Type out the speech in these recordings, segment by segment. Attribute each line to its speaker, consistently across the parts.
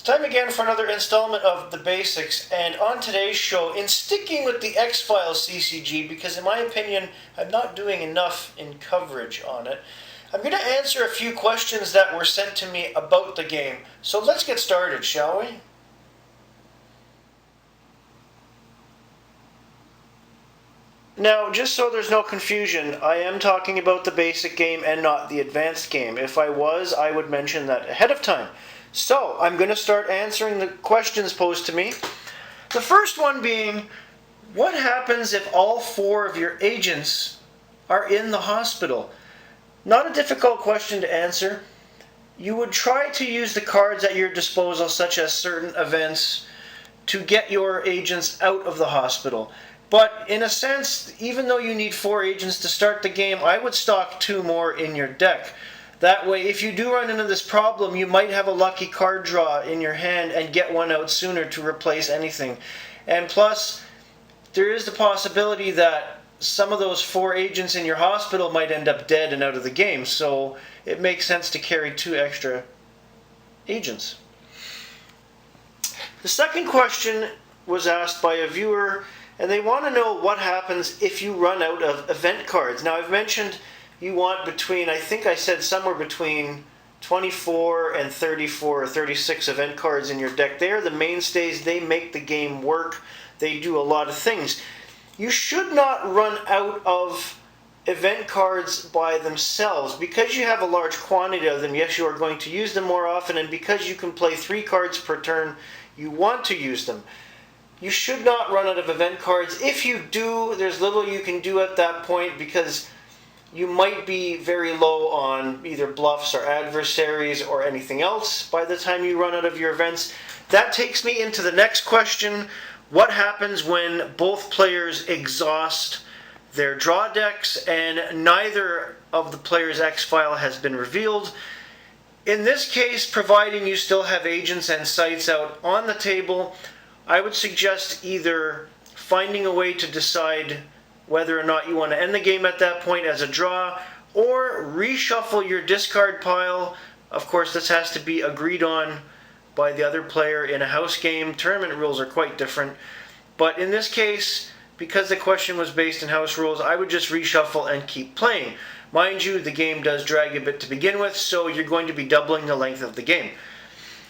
Speaker 1: It's time again for another installment of The Basics, and on today's show, in sticking with the X-Files CCG, because in my opinion, I'm not doing enough in coverage on it, I'm going to answer a few questions that were sent to me about the game. So let's get started, shall we? Now, just so there's no confusion, I am talking about the basic game and not the advanced game. If I was, I would mention that ahead of time. So, I'm going to start answering the questions posed to me. The first one being, what happens if all four of your agents are in the hospital? Not a difficult question to answer. You would try to use the cards at your disposal, such as certain events, to get your agents out of the hospital. But in a sense, even though you need 4 agents to start the game, I would stock 2 more in your deck. That way, if you do run into this problem, you might have a lucky card draw in your hand and get one out sooner to replace anything. And plus, there is the possibility that some of those 4 agents in your hospital might end up dead and out of the game, so it makes sense to carry 2 extra agents. The second question was asked by a viewer, and they want to know what happens if you run out of event cards. Now, I've mentioned you want between, I think I said somewhere between 24 and 34 or 36 event cards in your deck. They are the mainstays. They make the game work. They do a lot of things. You should not run out of event cards by themselves. Because you have a large quantity of them, yes, you are going to use them more often, and because you can play 3 cards per turn, you want to use them. You should not run out of event cards. If you do, there's little you can do at that point because you might be very low on either bluffs or adversaries or anything else by the time you run out of your events. That takes me into the next question. What happens when both players exhaust their draw decks and neither of the players' X-File has been revealed? In this case, providing you still have agents and sites out on the table, I would suggest either finding a way to decide whether or not you want to end the game at that point as a draw, or reshuffle your discard pile. Of course, this has to be agreed on by the other player in a house game. Tournament rules are quite different. But in this case, because the question was based in house rules, I would just reshuffle and keep playing. Mind you, the game does drag a bit to begin with, so you're going to be doubling the length of the game.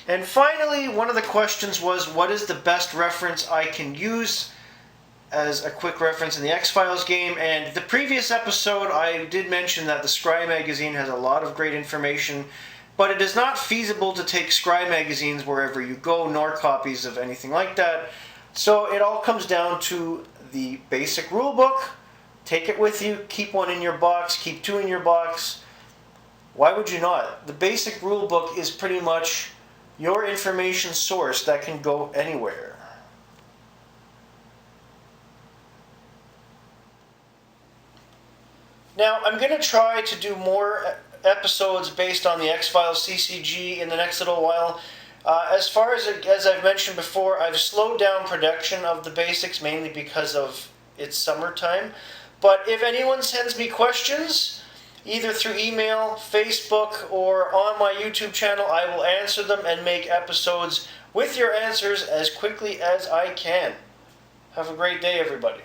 Speaker 1: And finally, one of the questions was, what is the best reference I can use as a quick reference in the X-Files game? And the previous episode, I did mention that the Scry magazine has a lot of great information, but it is not feasible to take Scry magazines wherever you go, nor copies of anything like that. So it all comes down to the basic rule book. Take it with you, keep 1 in your box, keep 2 in your box. Why would you not? The basic rule book is pretty much your information source that can go anywhere. Now, I'm going to try to do more episodes based on the X-Files CCG in the next little while. As far as I've mentioned before, I've slowed down production of the basics mainly because of it's summertime. But if anyone sends me questions, either through email, Facebook, or on my YouTube channel, I will answer them and make episodes with your answers as quickly as I can. Have a great day, everybody.